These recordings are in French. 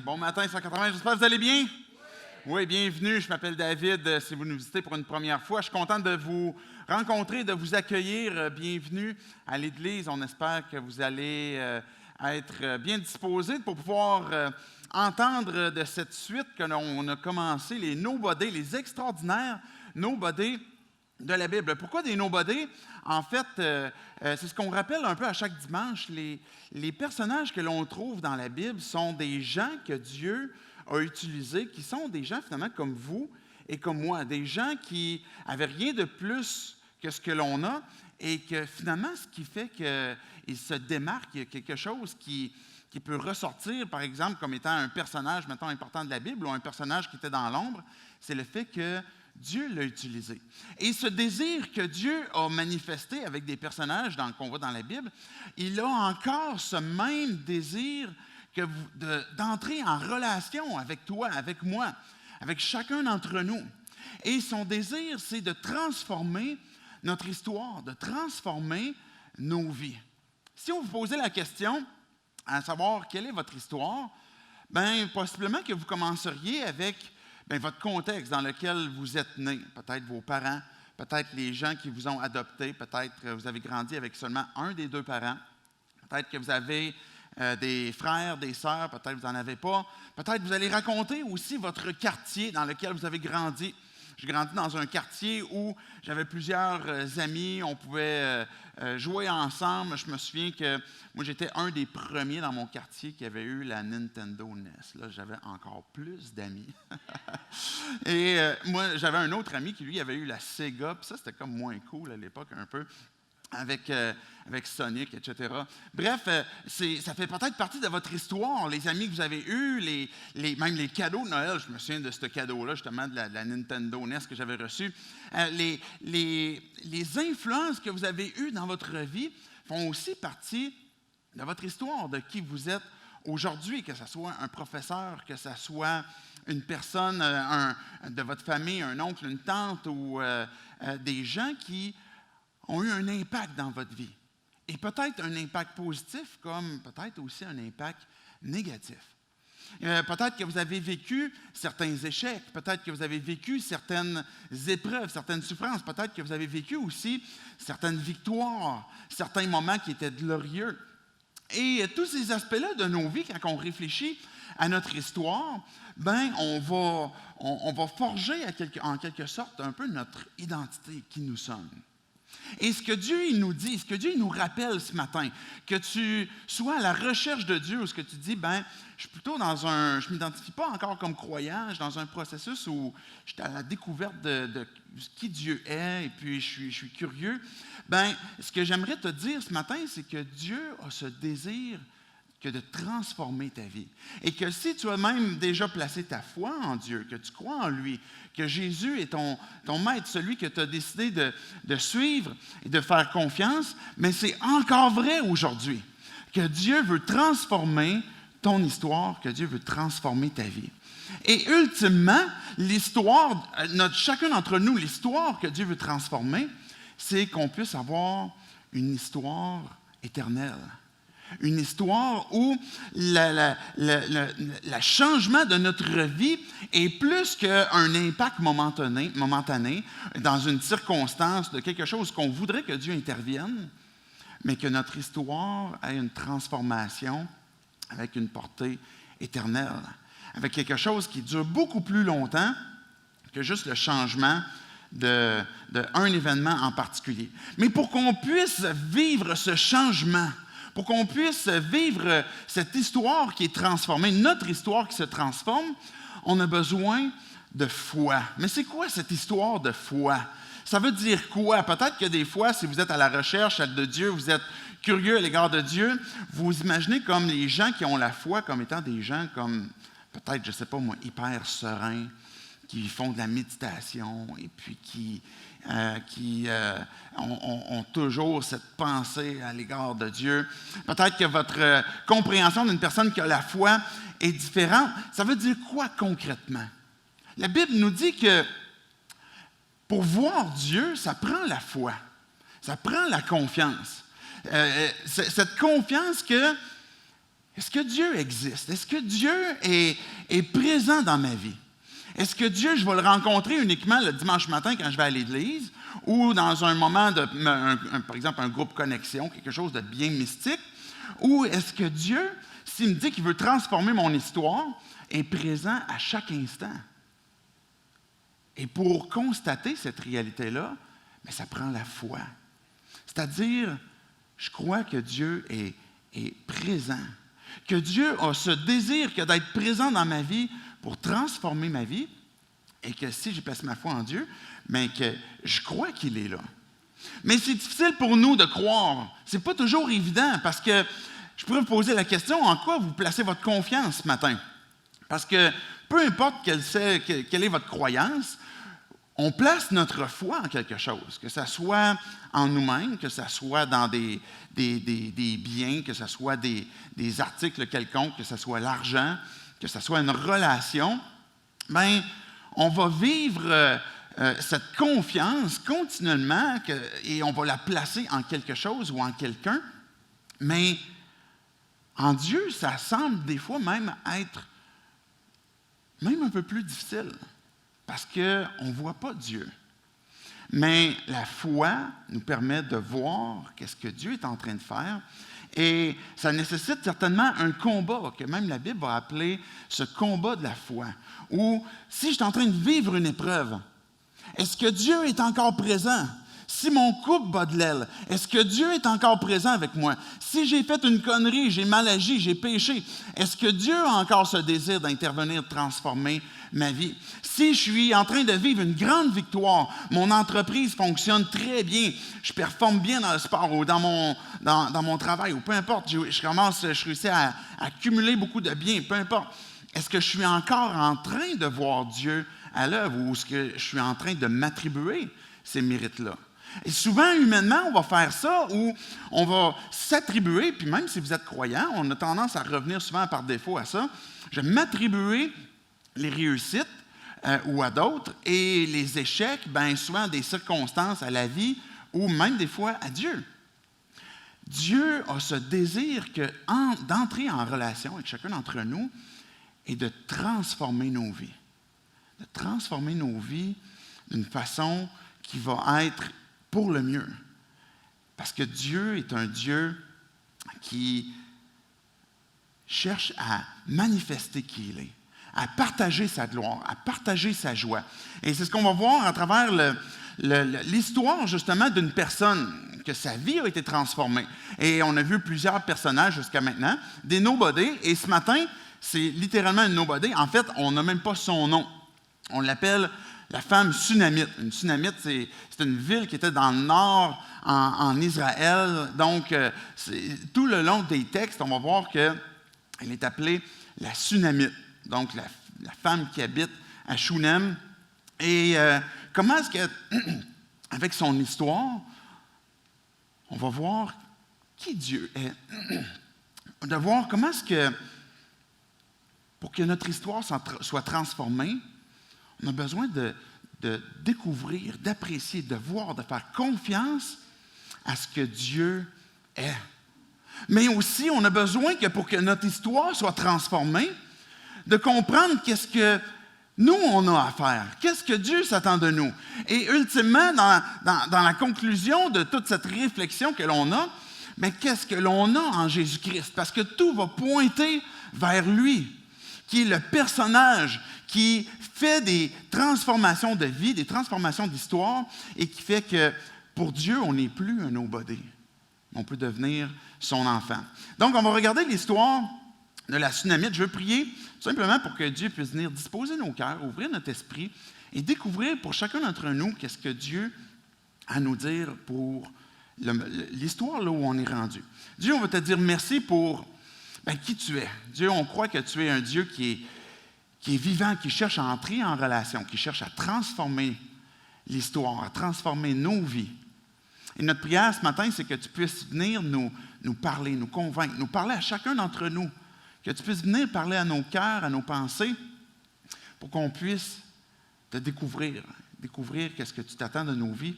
Bon matin 180, j'espère que vous allez bien. Oui, bienvenue, je m'appelle David, si vous nous visitez pour une première fois. Je suis content de vous rencontrer, de vous accueillir. Bienvenue à l'Église, on espère que vous allez être bien disposés pour pouvoir entendre de cette suite que l'on a commencé, les Nobody, les extraordinaires Nobody de la Bible. Pourquoi des Nobody? En fait, c'est ce qu'on rappelle un peu à chaque dimanche. Les personnages que l'on trouve dans la Bible sont des gens que Dieu a utilisés, qui sont des gens finalement comme vous et comme moi, des gens qui n'avaient rien de plus que ce que l'on a et que finalement, ce qui fait qu'ils se démarquent, il y a quelque chose qui peut ressortir, par exemple, comme étant un personnage, mettons, important de la Bible ou un personnage qui était dans l'ombre, c'est le fait que Dieu l'a utilisé. Et ce désir que Dieu a manifesté avec des personnages qu'on voit dans la Bible, il a encore ce même désir d'entrer en relation avec toi, avec moi, avec chacun d'entre nous. Et son désir, c'est de transformer notre histoire, de transformer nos vies. Si on vous posait la question, à savoir quelle est votre histoire, bien, possiblement que vous commenceriez avec votre contexte dans lequel vous êtes né, peut-être vos parents, peut-être les gens qui vous ont adopté, peut-être que vous avez grandi avec seulement un des deux parents, peut-être que vous avez des frères, des sœurs, peut-être que vous n'en avez pas, peut-être que vous allez raconter aussi votre quartier dans lequel vous avez grandi. J'ai grandi dans un quartier où j'avais plusieurs amis, on pouvait jouer ensemble. Je me souviens que moi, j'étais un des premiers dans mon quartier qui avait eu la Nintendo NES. Là, j'avais encore plus d'amis. Et moi, j'avais un autre ami qui, lui, avait eu la Sega. Puis ça, c'était comme moins cool à l'époque, un peu, avec Sonic, etc. Bref, ça fait peut-être partie de votre histoire, les amis que vous avez eus, même les cadeaux de Noël. Je me souviens de ce cadeau-là, justement, de la Nintendo NES que j'avais reçu. Les influences que vous avez eues dans votre vie font aussi partie de votre histoire, de qui vous êtes aujourd'hui, que ce soit un professeur, que ce soit une personne de votre famille, un oncle, une tante, ou des gens qui ont eu un impact dans votre vie. Et peut-être un impact positif, comme peut-être aussi un impact négatif. Peut-être que vous avez vécu certains échecs, peut-être que vous avez vécu certaines épreuves, certaines souffrances, peut-être que vous avez vécu aussi certaines victoires, certains moments qui étaient glorieux. Et tous ces aspects-là de nos vies, quand on réfléchit à notre histoire, on va forger en quelque sorte un peu notre identité, qui nous sommes. Et ce que Dieu il nous dit, ce que Dieu il nous rappelle ce matin, que tu sois à la recherche de Dieu, ou ce que tu dis, je suis plutôt je ne m'identifie pas encore comme croyant, je suis dans un processus où je suis à la découverte de qui Dieu est, et puis je suis curieux. Ce que j'aimerais te dire ce matin, c'est que Dieu a ce désir que de transformer ta vie. Et que si tu as même déjà placé ta foi en Dieu, que tu crois en lui, que Jésus est ton maître, celui que tu as décidé de suivre et de faire confiance, mais c'est encore vrai aujourd'hui que Dieu veut transformer ton histoire, que Dieu veut transformer ta vie. Et ultimement, l'histoire, chacun d'entre nous, l'histoire que Dieu veut transformer, c'est qu'on puisse avoir une histoire éternelle. Une histoire où le changement de notre vie est plus qu'un impact momentané dans une circonstance de quelque chose qu'on voudrait que Dieu intervienne, mais que notre histoire ait une transformation avec une portée éternelle, avec quelque chose qui dure beaucoup plus longtemps que juste le changement d'un événement en particulier. Mais pour qu'on puisse vivre ce changement, pour qu'on puisse vivre cette histoire qui est transformée, notre histoire qui se transforme, on a besoin de foi. Mais c'est quoi cette histoire de foi? Ça veut dire quoi? Peut-être que des fois, si vous êtes à la recherche de Dieu, vous êtes curieux à l'égard de Dieu, vous imaginez comme les gens qui ont la foi comme étant des gens comme, peut-être, je ne sais pas moi, hyper sereins, qui font de la méditation et puis qui ont toujours cette pensée à l'égard de Dieu. Peut-être que votre compréhension d'une personne qui a la foi est différente. Ça veut dire quoi concrètement? La Bible nous dit que pour voir Dieu, ça prend la foi, ça prend la confiance. Cette confiance que Est-ce que Dieu existe? Est-ce que Dieu est présent dans ma vie? Est-ce que Dieu, je vais le rencontrer uniquement le dimanche matin quand je vais à l'église ou dans un moment de, par exemple, un groupe connexion, quelque chose de bien mystique? Ou est-ce que Dieu, s'il me dit qu'il veut transformer mon histoire, est présent à chaque instant? Et pour constater cette réalité-là, bien, ça prend la foi. C'est-à-dire, je crois que Dieu est présent, que Dieu a ce désir que d'être présent dans ma vie pour transformer ma vie, et que si je place ma foi en Dieu, bien que je crois qu'il est là. Mais c'est difficile pour nous de croire. Ce n'est pas toujours évident, parce que je pourrais vous poser la question, en quoi vous placez votre confiance ce matin? Parce que peu importe quelle est votre croyance, on place notre foi en quelque chose, que ce soit en nous-mêmes, que ce soit dans des biens, que ce soit des articles quelconques, que ce soit l'argent, que ce soit une relation. Bien, on va vivre cette confiance continuellement et on va la placer en quelque chose ou en quelqu'un. Mais en Dieu, ça semble des fois même être un peu plus difficile parce qu'on ne voit pas Dieu. Mais la foi nous permet de voir qu'est-ce que Dieu est en train de faire. Et ça nécessite certainement un combat, que même la Bible va appeler ce combat de la foi. Où si je suis en train de vivre une épreuve, est-ce que Dieu est encore présent? Si mon couple bat de l'aile, est-ce que Dieu est encore présent avec moi? Si j'ai fait une connerie, j'ai mal agi, j'ai péché, est-ce que Dieu a encore ce désir d'intervenir, de transformer ma vie? Si je suis en train de vivre une grande victoire, mon entreprise fonctionne très bien, je performe bien dans le sport ou dans mon travail, ou peu importe, je réussis à accumuler beaucoup de biens, peu importe. Est-ce que je suis encore en train de voir Dieu à l'œuvre ou est-ce que je suis en train de m'attribuer ces mérites-là? Et souvent, humainement, on va faire ça où on va s'attribuer, puis même si vous êtes croyant, on a tendance à revenir souvent par défaut à ça. Je vais m'attribuer les réussites ou à d'autres et les échecs, bien souvent des circonstances à la vie ou même des fois à Dieu. Dieu a ce désir d'entrer en relation avec chacun d'entre nous et de transformer nos vies. De transformer nos vies d'une façon qui va être pour le mieux. Parce que Dieu est un Dieu qui cherche à manifester qui il est, à partager sa gloire, à partager sa joie. Et c'est ce qu'on va voir à travers l'histoire justement d'une personne que sa vie a été transformée. Et on a vu plusieurs personnages jusqu'à maintenant, des nobody. Et ce matin, c'est littéralement une nobody. En fait, on n'a même pas son nom. On l'appelle la femme Sunamite. Une Sunamite, c'est une ville qui était dans le nord, en Israël. Donc, tout le long des textes, on va voir qu'elle est appelée la Sunamite. Donc, la femme qui habite à Shunem. Et comment est-ce qu'avec son histoire, on va voir qui Dieu est. De voir comment est-ce que, pour que notre histoire soit transformée, on a besoin de découvrir, d'apprécier, de voir, de faire confiance à ce que Dieu est. Mais aussi, on a besoin que pour que notre histoire soit transformée, de comprendre qu'est-ce que nous, on a à faire. Qu'est-ce que Dieu s'attend de nous? Et ultimement, dans la conclusion de toute cette réflexion que l'on a, mais qu'est-ce que l'on a en Jésus-Christ? Parce que tout va pointer vers lui, qui est le personnage qui fait des transformations de vie, des transformations d'histoire, et qui fait que pour Dieu, on n'est plus un nobody. On peut devenir son enfant. Donc, on va regarder l'histoire de la Sunamite. Je veux prier simplement pour que Dieu puisse venir disposer nos cœurs, ouvrir notre esprit et découvrir pour chacun d'entre nous qu'est-ce que Dieu a à nous dire pour l'histoire là où on est rendu. Dieu, on va te dire merci pour qui tu es. Dieu, on croit que tu es un Dieu qui est vivant, qui cherche à entrer en relation, qui cherche à transformer l'histoire, à transformer nos vies. Et notre prière ce matin, c'est que tu puisses venir nous parler, nous convaincre, nous parler à chacun d'entre nous, que tu puisses venir parler à nos cœurs, à nos pensées, pour qu'on puisse te découvrir qu'est-ce que tu t'attends de nos vies,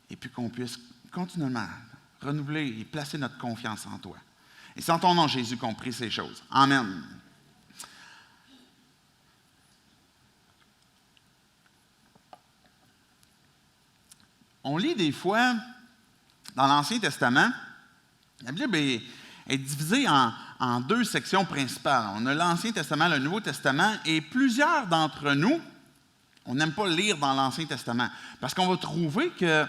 et puis qu'on puisse continuellement renouveler et placer notre confiance en toi. Et c'est en ton nom, Jésus, qu'on prie ces choses. Amen. On lit des fois, dans l'Ancien Testament, la Bible est divisée en deux sections principales. On a l'Ancien Testament, le Nouveau Testament, et plusieurs d'entre nous, on n'aime pas lire dans l'Ancien Testament, parce qu'on va trouver que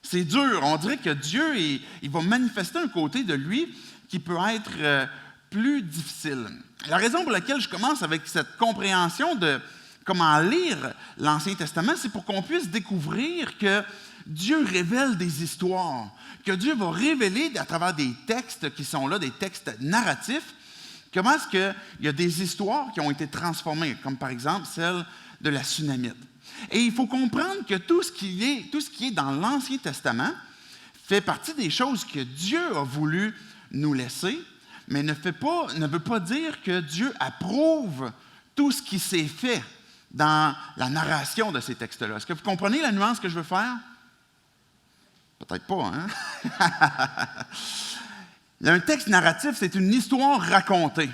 c'est dur. On dirait que Dieu, il va manifester un côté de lui qui peut être plus difficile. La raison pour laquelle je commence avec cette compréhension de comment lire l'Ancien Testament, c'est pour qu'on puisse découvrir que Dieu révèle des histoires, que Dieu va révéler à travers des textes qui sont là, des textes narratifs, comment est-ce qu'il y a des histoires qui ont été transformées, comme par exemple celle de la Sunamite. Et il faut comprendre que tout ce qui est dans l'Ancien Testament fait partie des choses que Dieu a voulu nous laisser, mais ne veut pas dire que Dieu approuve tout ce qui s'est fait dans la narration de ces textes-là. Est-ce que vous comprenez la nuance que je veux faire? Peut-être pas, hein? Un texte narratif, c'est une histoire racontée.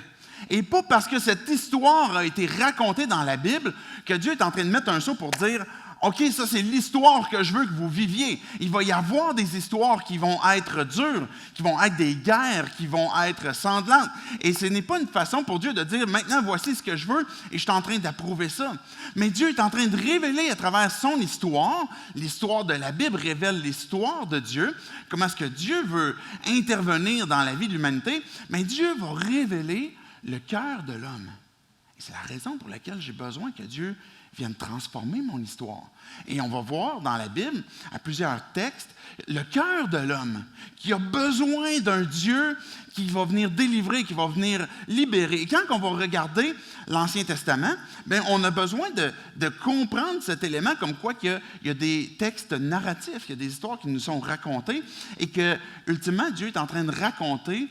Et pas parce que cette histoire a été racontée dans la Bible que Dieu est en train de mettre un saut pour dire « OK, ça c'est l'histoire que je veux que vous viviez. » Il va y avoir des histoires qui vont être dures, qui vont être des guerres, qui vont être sanglantes. Et ce n'est pas une façon pour Dieu de dire « Maintenant, voici ce que je veux et je suis en train d'approuver ça. » Mais Dieu est en train de révéler à travers son histoire, l'histoire de la Bible révèle l'histoire de Dieu, comment est-ce que Dieu veut intervenir dans la vie de l'humanité, mais Dieu va révéler le cœur de l'homme. Et c'est la raison pour laquelle j'ai besoin que Dieu vienne transformer mon histoire. Et on va voir dans la Bible, à plusieurs textes, le cœur de l'homme qui a besoin d'un Dieu qui va venir délivrer, qui va venir libérer. Et quand on va regarder l'Ancien Testament, bien, on a besoin de comprendre cet élément comme quoi il y a des textes narratifs, il y a des histoires qui nous sont racontées et que, ultimement, Dieu est en train de raconter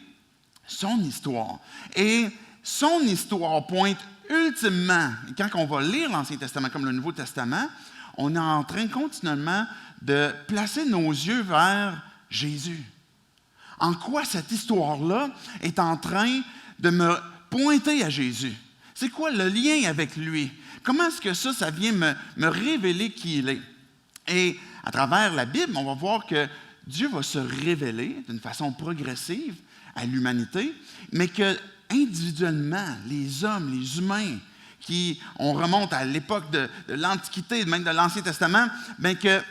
son histoire. Et son histoire pointe ultimement, quand on va lire l'Ancien Testament comme le Nouveau Testament, on est en train continuellement de placer nos yeux vers Jésus. En quoi cette histoire-là est en train de me pointer à Jésus? C'est quoi le lien avec lui? Comment est-ce que ça vient me révéler qui il est? Et à travers la Bible, on va voir que Dieu va se révéler d'une façon progressive à l'humanité, mais que individuellement, les hommes, les humains, on remonte à l'époque de l'Antiquité, même de l'Ancien Testament, bien que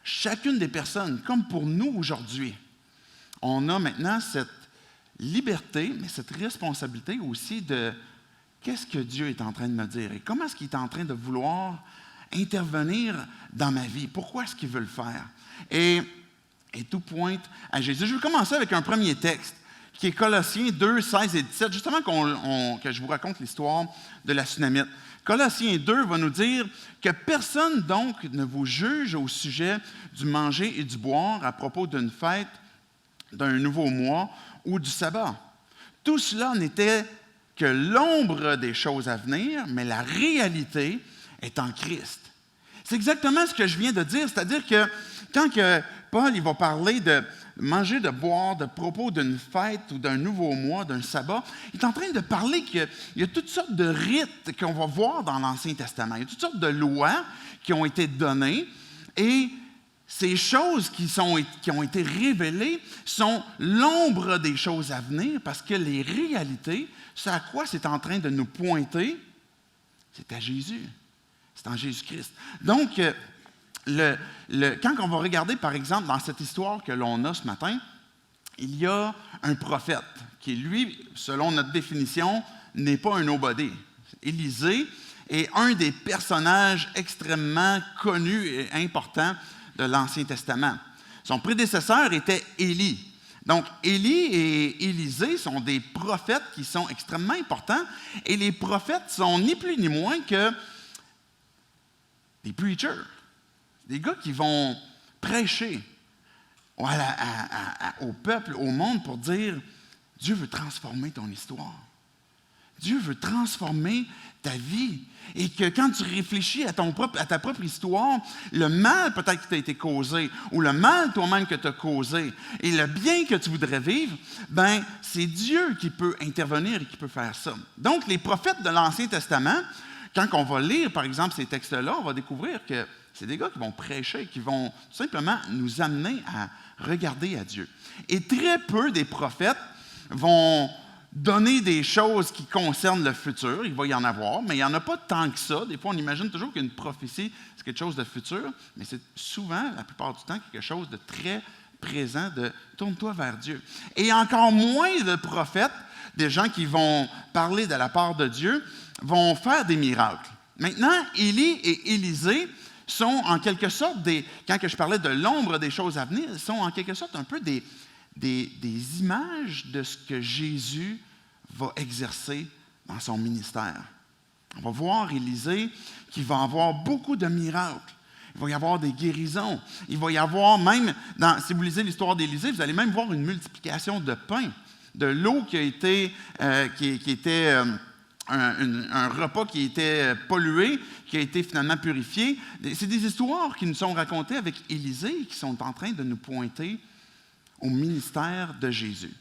chacune des personnes, comme pour nous aujourd'hui, on a maintenant cette liberté, mais cette responsabilité aussi de qu'est-ce que Dieu est en train de me dire et comment est-ce qu'il est en train de vouloir intervenir dans ma vie. Pourquoi est-ce qu'il veut le faire? Et tout pointe à Jésus. Je vais commencer avec un premier texte qui est Colossiens 2, 16 et 17, justement que je vous raconte l'histoire de la Sunamite. Colossiens 2 va nous dire que personne donc ne vous juge au sujet du manger et du boire à propos d'une fête, d'un nouveau mois ou du sabbat. Tout cela n'était que l'ombre des choses à venir, mais la réalité est en Christ. C'est exactement ce que je viens de dire, c'est-à-dire que quand Paul il va parler de manger, de boire, de propos d'une fête ou d'un nouveau mois, d'un sabbat, il est en train de parler qu'il y a toutes sortes de rites qu'on va voir dans l'Ancien Testament. Il y a toutes sortes de lois qui ont été données et ces choses qui ont été révélées sont l'ombre des choses à venir parce que les réalités, c'est à quoi c'est en train de nous pointer? C'est à Jésus. C'est en Jésus-Christ. Donc, quand on va regarder, par exemple, dans cette histoire que l'on a ce matin, il y a un prophète qui, lui, selon notre définition, n'est pas un nobody. Élisée est un des personnages extrêmement connus et importants de l'Ancien Testament. Son prédécesseur était Élie. Donc, Élie et Élisée sont des prophètes qui sont extrêmement importants, et les prophètes sont ni plus ni moins que des preachers, des gars qui vont prêcher au peuple, au monde, pour dire « Dieu veut transformer ton histoire. Dieu veut transformer ta vie. Et que quand tu réfléchis à ta propre histoire, le mal peut-être qui t'a été causé, ou le mal toi-même que tu as causé, et le bien que tu voudrais vivre, ben c'est Dieu qui peut intervenir et qui peut faire ça. Donc, les prophètes de l'Ancien Testament, quand on va lire, par exemple, ces textes-là, on va découvrir que c'est des gars qui vont prêcher, qui vont tout simplement nous amener à regarder à Dieu. Et très peu des prophètes vont donner des choses qui concernent le futur. Il va y en avoir, mais il n'y en a pas tant que ça. Des fois, on imagine toujours qu'une prophétie, c'est quelque chose de futur, mais c'est souvent, la plupart du temps, quelque chose de très présent, de « tourne-toi vers Dieu ». Et encore moins de prophètes, des gens qui vont parler de la part de Dieu, vont faire des miracles. Maintenant, Élie et Élisée sont en quelque sorte quand je parlais de l'ombre des choses à venir, sont en quelque sorte un peu des images de ce que Jésus va exercer dans son ministère. On va voir Élisée qui va avoir beaucoup de miracles. Il va y avoir des guérisons. Il va y avoir même, si vous lisez l'histoire d'Élisée, vous allez même voir une multiplication de pain, de l'eau qui était un repas qui était pollué, qui a été finalement purifié. C'est des histoires qui nous sont racontées avec Élisée et qui sont en train de nous pointer au ministère de Jésus.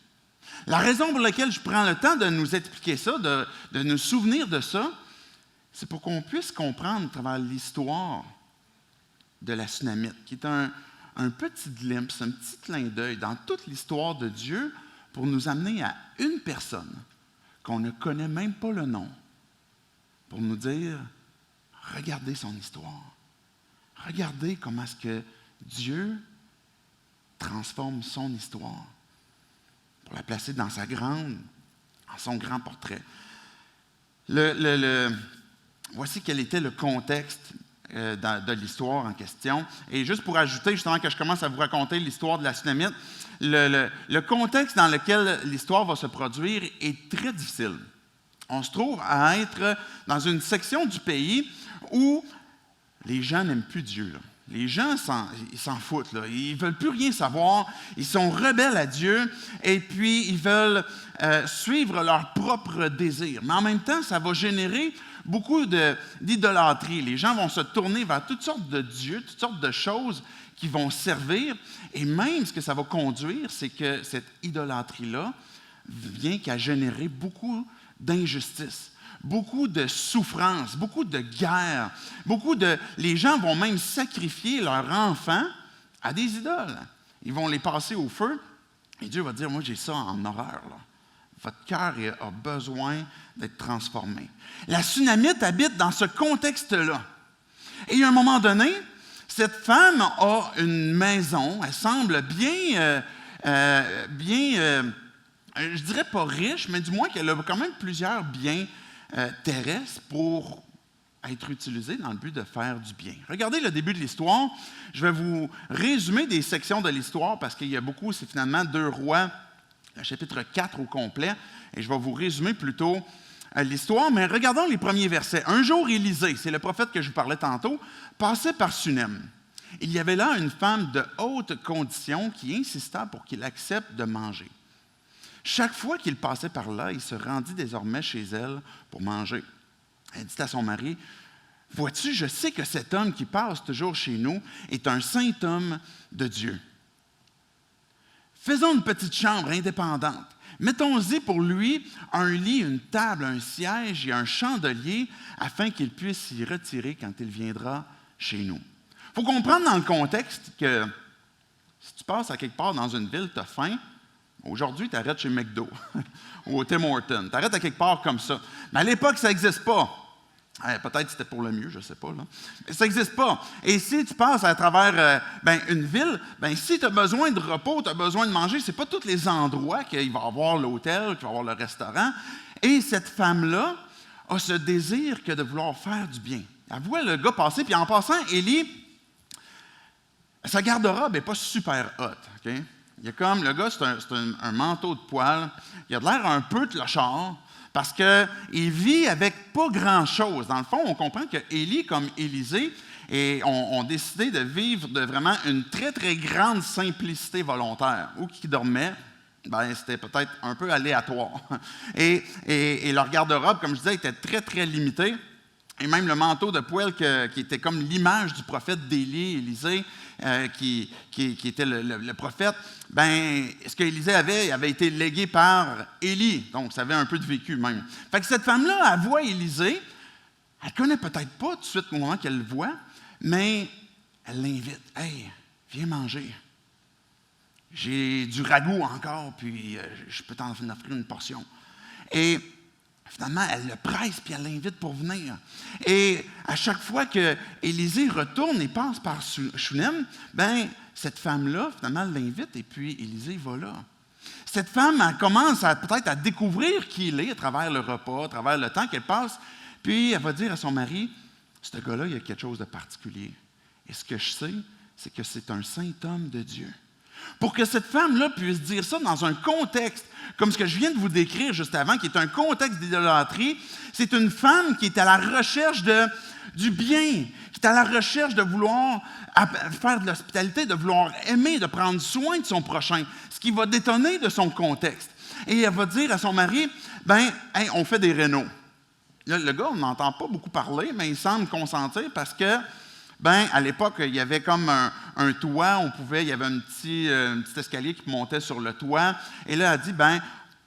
La raison pour laquelle je prends le temps de nous expliquer ça, de nous souvenir de ça, c'est pour qu'on puisse comprendre à travers l'histoire de la Sunamite, qui est un petit glimpse, un petit clin d'œil dans toute l'histoire de Dieu pour nous amener à une personne qu'on ne connaît même pas le nom, pour nous dire, regardez son histoire. Regardez comment est-ce que Dieu transforme son histoire pour la placer dans son grand portrait. Voici quel était le contexte de l'histoire en question. Et juste pour ajouter, justement, que je commence à vous raconter l'histoire de la Sunamite, le contexte dans lequel l'histoire va se produire est très difficile. On se trouve à être dans une section du pays où les gens n'aiment plus Dieu, là. Les gens, ils s'en foutent, là. Ils ne veulent plus rien savoir. Ils sont rebelles à Dieu et puis ils veulent suivre leurs propres désirs. Mais en même temps, ça va générer beaucoup d'idolâtrie. Les gens vont se tourner vers toutes sortes de dieux, toutes sortes de choses qui vont servir. Et même ce que ça va conduire, c'est que cette idolâtrie-là vient qu'à générer beaucoup d'injustice. Beaucoup de souffrance, beaucoup de guerre, les gens vont même sacrifier leurs enfants à des idoles. Ils vont les passer au feu et Dieu va dire, moi j'ai ça en horreur, là. Votre cœur a besoin d'être transformé. La Sunamite habite dans ce contexte-là. Et à un moment donné, cette femme a une maison, elle semble bien, je dirais pas riche, mais du moins qu'elle a quand même plusieurs biens terrestre pour être utilisé dans le but de faire du bien. Regardez le début de l'histoire. Je vais vous résumer des sections de l'histoire parce qu'il y a beaucoup, c'est finalement 2 Rois, le chapitre 4 au complet, et je vais vous résumer plutôt l'histoire, mais regardons les premiers versets. Un jour, Élisée, c'est le prophète que je vous parlais tantôt, passait par Sunem. Il y avait là une femme de haute condition qui insista pour qu'il accepte de manger. Chaque fois qu'il passait par là, il se rendit désormais chez elle pour manger. Elle dit à son mari, « Vois-tu, je sais que cet homme qui passe toujours chez nous est un saint homme de Dieu. Faisons une petite chambre indépendante. Mettons-y pour lui un lit, une table, un siège et un chandelier afin qu'il puisse s'y retirer quand il viendra chez nous. » Il faut comprendre dans le contexte que si tu passes à quelque part dans une ville, tu as faim. Aujourd'hui, tu arrêtes chez McDo ou au Tim Hortons. Tu arrêtes à quelque part comme ça. Mais à l'époque, ça n'existe pas. Peut-être que c'était pour le mieux, je ne sais pas. Là. Mais ça n'existe pas. Et si tu passes à travers une ville, si tu as besoin de repos, tu as besoin de manger, ce n'est pas tous les endroits qu'il va y avoir l'hôtel, qu'il va y avoir le restaurant. Et cette femme-là a ce désir que de vouloir faire du bien. Elle voit le gars passer, puis en passant, Élie, sa garde-robe n'est pas super haute. Okay? Il y a comme, le gars, c'est un manteau de poil. Il a de l'air un peu clochard parce qu'il vit avec pas grand-chose. Dans le fond, on comprend que Élie, comme Élisée, ont décidé de vivre de vraiment une très, très grande simplicité volontaire. Où qu'ils dormaient, ben, c'était peut-être un peu aléatoire. Et leur garde-robe, comme je disais, était très, très limité. Et même le manteau de poil qui était comme l'image du prophète d'Élie, Élisée, qui était le prophète, ben, ce qu'Élisée avait, il avait été légué par Élie. Donc, ça avait un peu de vécu même. Fait que cette femme-là, elle voit Élisée. Elle ne connaît peut-être pas tout de suite au moment qu'elle le voit, mais elle l'invite. « Hey, viens manger. J'ai du ragoût encore, puis je peux t'en offrir une portion. » Et finalement, elle le presse, puis elle l'invite pour venir. Et à chaque fois que Élisée retourne et passe par Shunem, ben cette femme-là, finalement, elle l'invite, et puis Élisée va là. Cette femme, elle commence peut-être à découvrir qui il est à travers le repas, à travers le temps qu'elle passe, puis elle va dire à son mari, « Ce gars-là, il y a quelque chose de particulier. Et ce que je sais, c'est que c'est un saint homme de Dieu. » Pour que cette femme-là puisse dire ça dans un contexte, comme ce que je viens de vous décrire juste avant, qui est un contexte d'idolâtrie, c'est une femme qui est à la recherche du bien, qui est à la recherche de vouloir faire de l'hospitalité, de vouloir aimer, de prendre soin de son prochain, ce qui va détonner de son contexte. Et elle va dire à son mari, « Ben, hey, on fait des rénaux. » Là, le gars, on n'entend pas beaucoup parler, mais il semble consentir parce que, ben, à l'époque, il y avait comme un toit, il y avait un petit escalier qui montait sur le toit. Et là, elle dit, ben,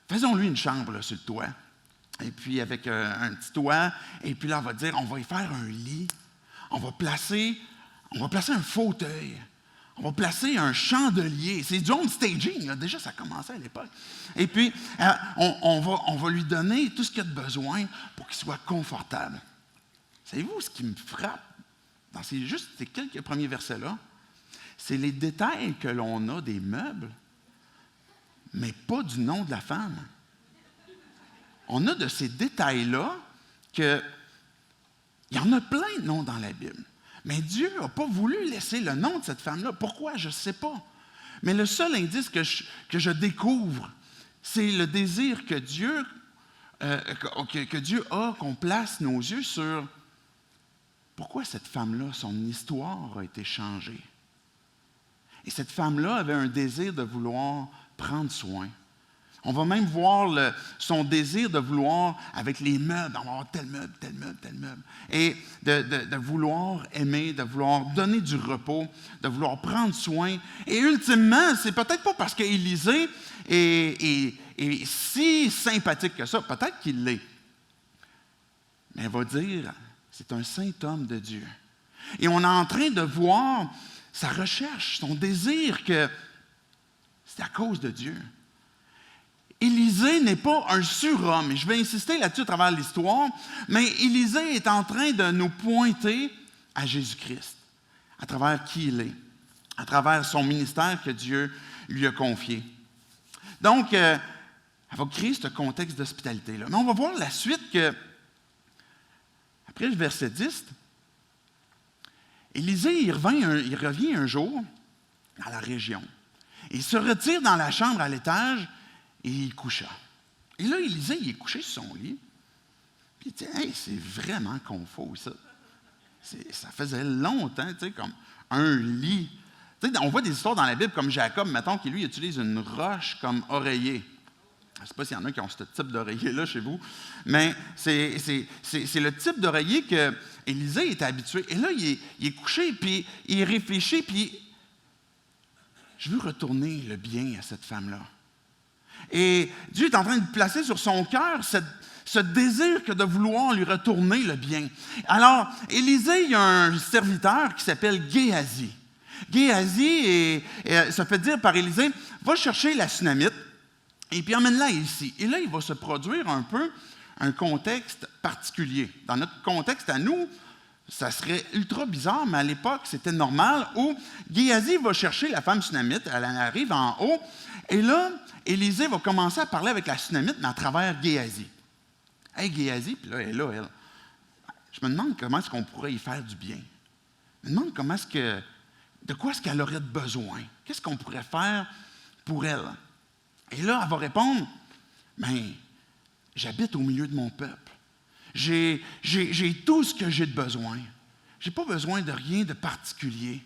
faisons-lui une chambre là, sur le toit. Et puis, avec un petit toit. Et puis là, on va dire, on va y faire un lit. On va placer un fauteuil. On va placer un chandelier. C'est du home staging, là. Déjà, ça commençait à l'époque. Et puis, on va lui donner tout ce qu'il a de besoin pour qu'il soit confortable. Savez-vous ce qui me frappe dans ces quelques premiers versets-là? C'est les détails que l'on a des meubles, mais pas du nom de la femme. On a de ces détails-là qu'il y en a plein de noms dans la Bible. Mais Dieu n'a pas voulu laisser le nom de cette femme-là. Pourquoi? Je ne sais pas. Mais le seul indice que je découvre, c'est le désir que Dieu a qu'on place nos yeux sur pourquoi cette femme-là, son histoire a été changée. Et cette femme-là avait un désir de vouloir prendre soin. On va même voir son désir de vouloir, avec les meubles, on va avoir tel meuble, tel meuble, tel meuble. Et de vouloir aimer, de vouloir donner du repos, de vouloir prendre soin. Et ultimement, c'est peut-être pas parce qu'Élisée est si sympathique que ça, peut-être qu'il l'est. Mais elle va dire, c'est un saint homme de Dieu. Et on est en train de voir sa recherche, son désir que c'est à cause de Dieu. Élisée n'est pas un surhomme, et je vais insister là-dessus à travers l'histoire, mais Élisée est en train de nous pointer à Jésus-Christ, à travers qui il est, à travers son ministère que Dieu lui a confié. Donc, elle va créer ce contexte d'hospitalité-là. Mais on va voir la suite que, après le verset 10, Élisée, il revient un jour dans la région. Il se retire dans la chambre à l'étage et il coucha. Et là, Élisée, il est couché sur son lit. Puis il dit, hey, c'est vraiment confort, ça. Ça faisait longtemps, tu sais, comme un lit. Tu sais, on voit des histoires dans la Bible comme Jacob, mettons, qui lui utilise une roche comme oreiller. Je ne sais pas s'il y en a qui ont ce type d'oreiller-là chez vous, mais c'est le type d'oreiller que Élisée était habitué. Et là, il est couché, puis il réfléchit, puis je veux retourner le bien à cette femme-là. Et Dieu est en train de placer sur son cœur ce désir que de vouloir lui retourner le bien. Alors, Élisée, il y a un serviteur qui s'appelle Géhazi. Géhazi, ça fait dire par Élisée, va chercher la Sunamite et puis emmène-la ici. Et là, il va se produire un peu un contexte particulier. Dans notre contexte à nous, ça serait ultra bizarre, mais à l'époque, c'était normal, où Géhazi va chercher la femme Sunamite, elle arrive en haut, et là, Élisée va commencer à parler avec la Sunamite, mais à travers Géhazi. Hey, Géhazi, puis là, elle est là, elle. Je me demande comment est-ce qu'on pourrait y faire du bien. Je me demande de quoi est-ce qu'elle aurait besoin. Qu'est-ce qu'on pourrait faire pour elle? Et là, elle va répondre, bien, j'habite au milieu de mon peuple. J'ai tout ce que j'ai de besoin. Je n'ai pas besoin de rien de particulier.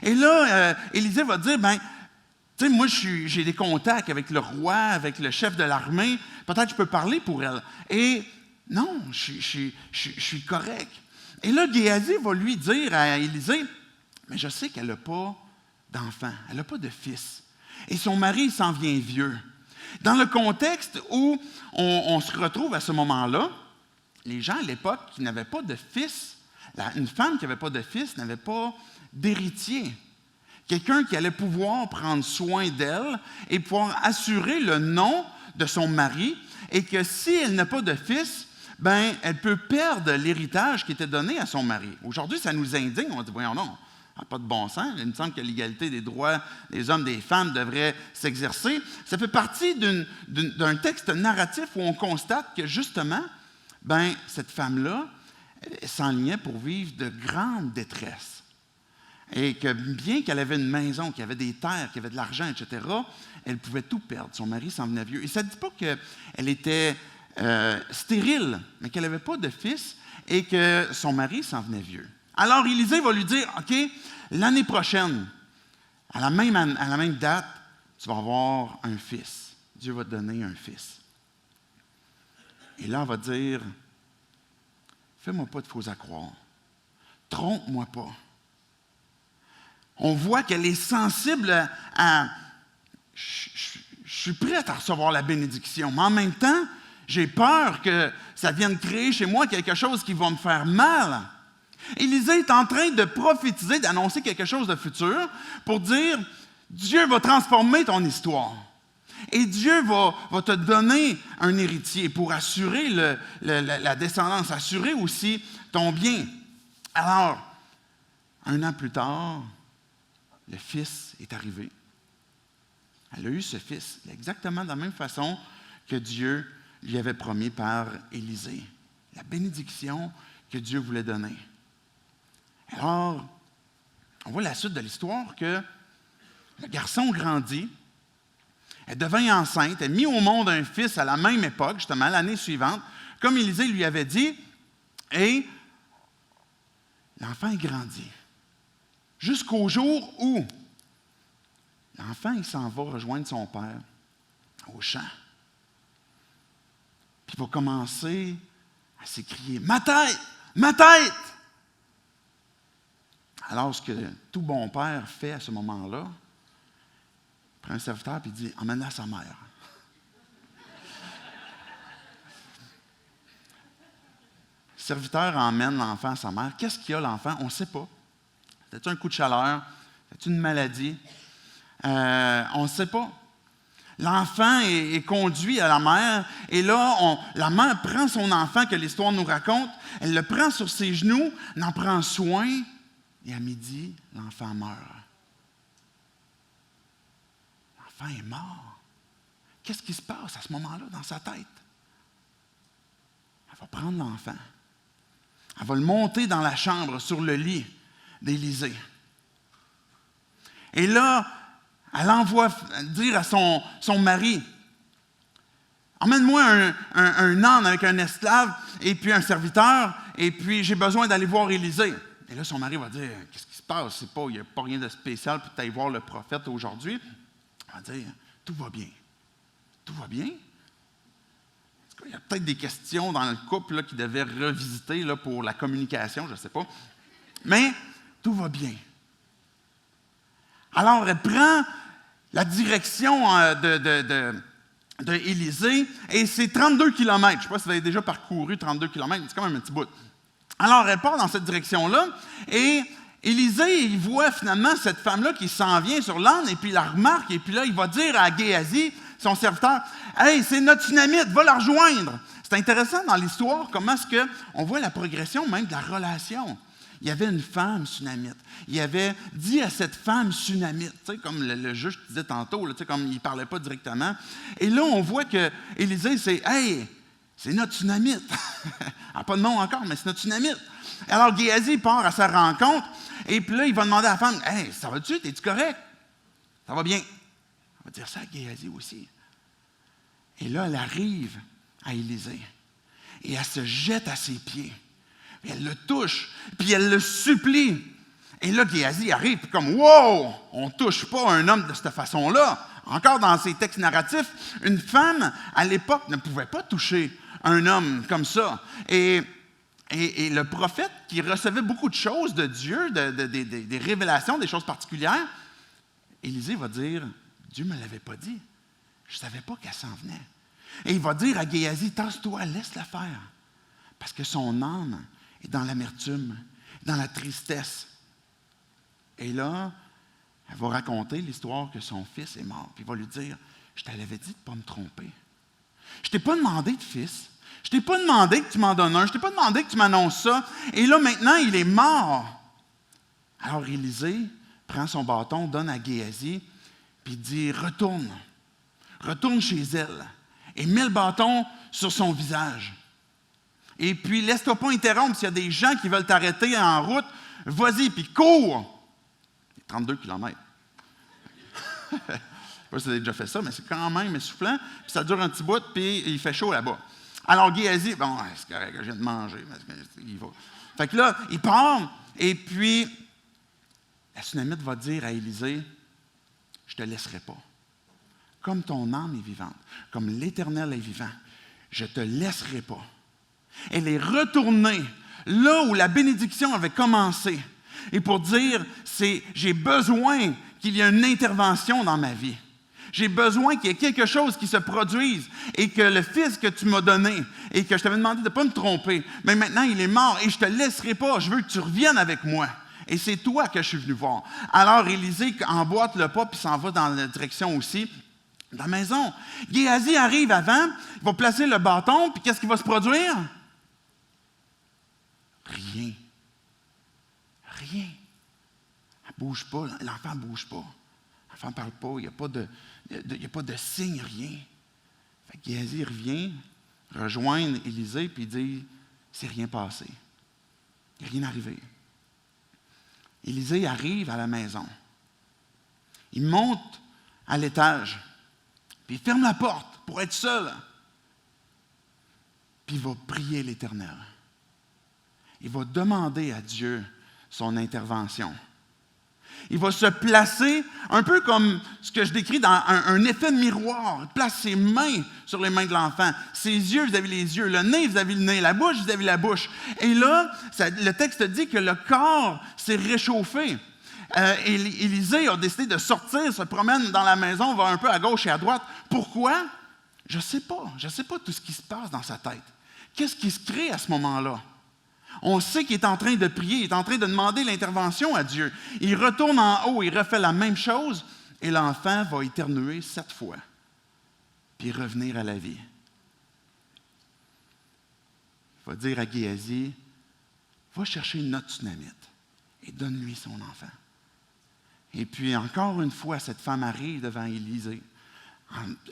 Et là, Élisée va dire, bien, tu tu sais, moi, j'ai des contacts avec le roi, avec le chef de l'armée. Peut-être que je peux parler pour elle. Et non, je suis correct. Et là, Géasi va lui dire à Élisée, mais je sais qu'elle n'a pas d'enfant, elle n'a pas de fils. Et son mari s'en vient vieux. Dans le contexte où on se retrouve à ce moment-là, les gens à l'époque qui n'avaient pas de fils, une femme qui n'avait pas de fils n'avait pas d'héritier. Quelqu'un qui allait pouvoir prendre soin d'elle et pouvoir assurer le nom de son mari, et que si elle n'a pas de fils, ben, elle peut perdre l'héritage qui était donné à son mari. Aujourd'hui, ça nous indigne. On dit, voyons non, pas de bon sens. Il me semble que l'égalité des droits des hommes et des femmes devrait s'exercer. Ça fait partie d'un texte narratif où on constate que justement, ben, cette femme-là s'enlignait pour vivre de grande détresse. Et que bien qu'elle avait une maison, qu'elle avait des terres, qu'elle avait de l'argent, etc., elle pouvait tout perdre. Son mari s'en venait vieux. Et ça ne dit pas qu'elle était stérile, mais qu'elle n'avait pas de fils et que son mari s'en venait vieux. Alors, Élisée va lui dire, OK, l'année prochaine, à la même date, tu vas avoir un fils. Dieu va te donner un fils. Et là, on va dire, fais-moi pas de faux à croire. Trompe-moi pas. On voit qu'elle est sensible à je suis prête à recevoir la bénédiction, mais en même temps, j'ai peur que ça vienne créer chez moi quelque chose qui va me faire mal. Élisée est en train de prophétiser, d'annoncer quelque chose de futur pour dire, Dieu va transformer ton histoire. Et Dieu va te donner un héritier pour assurer la descendance, assurer aussi ton bien. Alors, 1 an plus tard, le fils est arrivé. Elle a eu ce fils, exactement de la même façon que Dieu lui avait promis par Élisée. La bénédiction que Dieu voulait donner. Alors, on voit la suite de l'histoire que le garçon grandit, elle devint enceinte, elle mit au monde un fils à la même époque, justement, l'année suivante, comme Élisée lui avait dit, et l'enfant est grandi. Jusqu'au jour où l'enfant, il s'en va rejoindre son père au champ. Puis il va commencer à s'écrier « Ma tête! Ma tête! » Alors, ce que tout bon père fait à ce moment-là, il prend un serviteur et il dit « Emmène-la à sa mère. » Le serviteur emmène l'enfant à sa mère. Qu'est-ce qu'il y a, l'enfant? On ne sait pas. C'est-tu un coup de chaleur? C'est-tu une maladie? On ne sait pas. L'enfant est conduit à la mère, et là, la mère prend son enfant que l'histoire nous raconte, elle le prend sur ses genoux, elle en prend soin, et à midi, l'enfant meurt. L'enfant est mort. Qu'est-ce qui se passe à ce moment-là dans sa tête? Elle va prendre l'enfant. Elle va le monter dans la chambre, sur le lit d'Élisée. Et là, elle envoie dire à son mari, « Emmène-moi un âne avec un esclave et puis un serviteur, et puis j'ai besoin d'aller voir Élisée. » Et là, son mari va dire, « Qu'est-ce qui se passe? Il n'y a pas rien de spécial pour aller voir le prophète aujourd'hui. » Elle va dire, « Tout va bien. » Tout va bien? Il y a peut-être des questions dans le couple là, qui devaient revisiter là, pour la communication, je ne sais pas. Mais tout va bien. Alors, elle prend la direction d'Élisée, et c'est 32 km. Je ne sais pas si vous avez déjà parcouru 32 km, c'est quand même un petit bout. Alors, elle part dans cette direction-là, et Élisée, il voit finalement cette femme-là qui s'en vient sur l'âne, et puis il la remarque, et puis là, il va dire à Géasi, son serviteur, « Hey, c'est notre Sunamite, va la rejoindre! » C'est intéressant dans l'histoire, comment est-ce qu'on voit la progression même de la relation. Il y avait une femme Sunamite. Il avait dit à cette femme Sunamite, tu sais, comme le juge disait tantôt, là, tu sais, comme il ne parlait pas directement. Et là, on voit que Élisée, c'est « Hey, c'est notre Sunamite! » Elle n'a pas de nom encore, mais c'est notre Sunamite. Alors, Géasi part à sa rencontre, et puis là, il va demander à la femme, « Hey, ça va-tu? T'es-tu correct? » « Ça va bien. » On va dire ça à Géasi aussi. Et là, elle arrive à Élisée, et elle se jette à ses pieds. Puis elle le touche, puis elle le supplie. Et là, Géasi arrive, puis comme, wow, on ne touche pas un homme de cette façon-là. Encore dans ces textes narratifs, une femme, à l'époque, ne pouvait pas toucher un homme comme ça. Et le prophète, qui recevait beaucoup de choses de Dieu, des révélations, des choses particulières, Élisée va dire, Dieu ne me l'avait pas dit. Je ne savais pas qu'elle s'en venait. Et il va dire à Géasi, tasse-toi, laisse-la faire. Parce que son âme est dans l'amertume, dans la tristesse. Et là, elle va raconter l'histoire que son fils est mort. Puis il va lui dire, je te l'avais dit de ne pas me tromper. Je ne t'ai pas demandé de fils. Je ne t'ai pas demandé que tu m'en donnes un. Je ne t'ai pas demandé que tu m'annonces ça. Et là, maintenant, il est mort. Alors Élisée prend son bâton, donne à Géasi, puis dit, retourne chez elle et mets le bâton sur son visage. Et puis, laisse-toi pas interrompre s'il y a des gens qui veulent t'arrêter en route. Vas-y, puis cours! 32 km. Je ne sais pas si vous avez déjà fait ça, mais c'est quand même essoufflant. Puis ça dure un petit bout, puis il fait chaud là-bas. Alors, Géasi, bon, c'est correct, je viens de manger. Il va. Fait que là, il part, et puis, la Sunamite va dire à Élisée, je ne te laisserai pas. Comme ton âme est vivante, comme l'Éternel est vivant, je ne te laisserai pas. Elle est retournée là où la bénédiction avait commencé. Et pour dire, j'ai besoin qu'il y ait une intervention dans ma vie. J'ai besoin qu'il y ait quelque chose qui se produise et que le fils que tu m'as donné et que je t'avais demandé de ne pas me tromper, mais maintenant il est mort et je ne te laisserai pas. Je veux que tu reviennes avec moi. Et c'est toi que je suis venu voir. Alors Élisée emboîte le pas puis s'en va dans la direction aussi de la maison. Géasi arrive avant, il va placer le bâton, puis qu'est-ce qui va se produire? Rien. Rien. Elle ne bouge pas, l'enfant ne bouge pas. L'enfant ne parle pas, il n'y a pas de signe, rien. Fait que Géasi revient, rejoindre Élisée, puis il dit, c'est rien passé. Il n'y a rien arrivé. Élisée arrive à la maison. Il monte à l'étage, puis il ferme la porte pour être seul. Puis il va prier l'Éternel. Il va demander à Dieu son intervention. Il va se placer un peu comme ce que je décris dans un effet miroir. Il place ses mains sur les mains de l'enfant, ses yeux vis-à-vis les yeux, le nez vis-à-vis le nez, la bouche vis-à-vis la bouche. Et là, le texte dit que le corps s'est réchauffé. Élisée a décidé de sortir, se promène dans la maison, va un peu à gauche et à droite. Pourquoi? Je ne sais pas. Je ne sais pas tout ce qui se passe dans sa tête. Qu'est-ce qui se crée à ce moment-là? On sait qu'il est en train de prier, il est en train de demander l'intervention à Dieu. Il retourne en haut, il refait la même chose, et l'enfant va éternuer 7 fois, puis revenir à la vie. Il va dire à Géasi, va chercher notre Sunamite et donne-lui son enfant. Et puis encore une fois, cette femme arrive devant Élisée,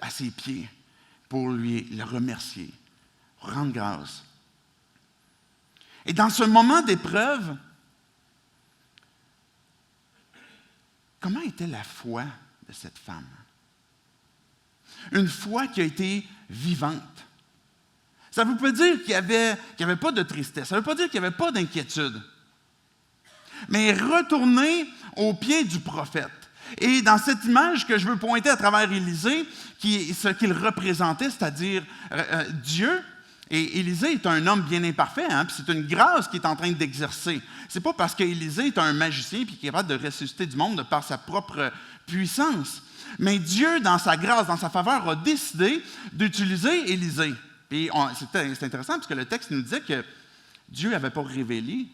à ses pieds, pour lui le remercier, rendre grâce. Et dans ce moment d'épreuve, comment était la foi de cette femme? Une foi qui a été vivante. Ça ne veut pas dire qu'il n'y avait pas de tristesse, ça ne veut pas dire qu'il n'y avait pas d'inquiétude. Mais retourner aux pieds du prophète. Et dans cette image que je veux pointer à travers Élisée, ce qu'il représentait, c'est-à-dire Dieu. Et Élisée est un homme bien imparfait, puis c'est une grâce qu'il est en train d'exercer. Ce n'est pas parce qu'Élisée est un magicien puis qu'il est capable de ressusciter du monde par sa propre puissance. Mais Dieu, dans sa grâce, dans sa faveur, a décidé d'utiliser Élisée. Puis c'est intéressant parce que le texte nous disait que Dieu n'avait pas révélé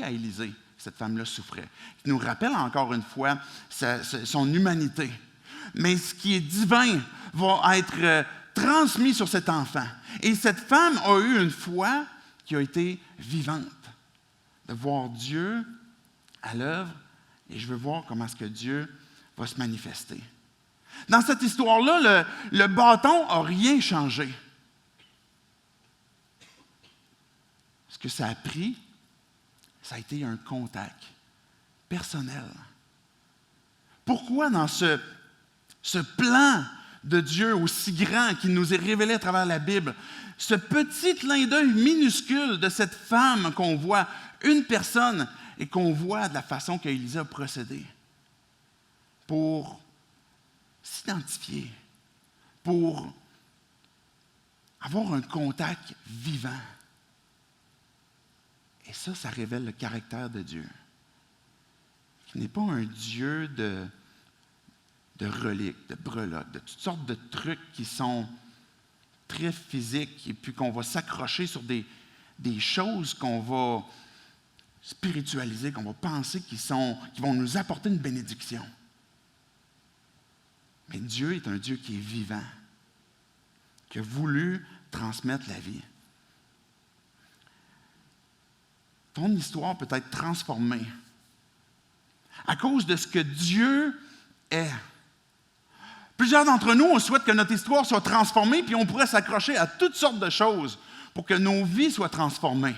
à Élisée que cette femme-là souffrait. Il nous rappelle encore une fois son humanité. Mais ce qui est divin va être transmis sur cet enfant. Et cette femme a eu une foi qui a été vivante. De voir Dieu à l'œuvre, et je veux voir comment est-ce que Dieu va se manifester. Dans cette histoire-là, le bâton n'a rien changé. Ce que ça a pris, ça a été un contact personnel. Pourquoi dans ce plan de Dieu aussi grand qui nous est révélé à travers la Bible, ce petit clin d'œil minuscule de cette femme qu'on voit, une personne et qu'on voit de la façon qu'Élisée a procédé pour s'identifier, pour avoir un contact vivant. Et ça révèle le caractère de Dieu, qui n'est pas un Dieu de reliques, de breloques, de toutes sortes de trucs qui sont très physiques et puis qu'on va s'accrocher sur des choses qu'on va spiritualiser, qu'on va penser qui vont nous apporter une bénédiction. Mais Dieu est un Dieu qui est vivant, qui a voulu transmettre la vie. Ton histoire peut être transformée à cause de ce que Dieu est. Plusieurs d'entre nous, on souhaite que notre histoire soit transformée, puis on pourrait s'accrocher à toutes sortes de choses pour que nos vies soient transformées.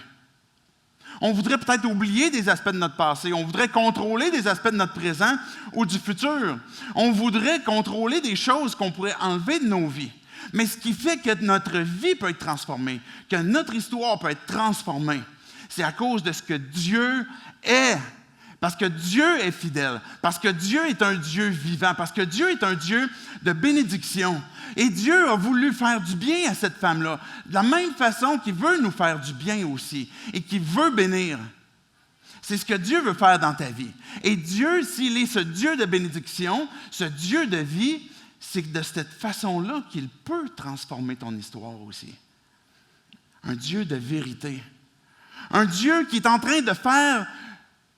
On voudrait peut-être oublier des aspects de notre passé. On voudrait contrôler des aspects de notre présent ou du futur. On voudrait contrôler des choses qu'on pourrait enlever de nos vies. Mais ce qui fait que notre vie peut être transformée, que notre histoire peut être transformée, c'est à cause de ce que Dieu est. Parce que Dieu est fidèle, parce que Dieu est un Dieu vivant, parce que Dieu est un Dieu de bénédiction. Et Dieu a voulu faire du bien à cette femme-là, de la même façon qu'il veut nous faire du bien aussi, et qu'il veut bénir. C'est ce que Dieu veut faire dans ta vie. Et Dieu, s'il est ce Dieu de bénédiction, ce Dieu de vie, c'est de cette façon-là qu'il peut transformer ton histoire aussi. Un Dieu de vérité. Un Dieu qui est en train de faire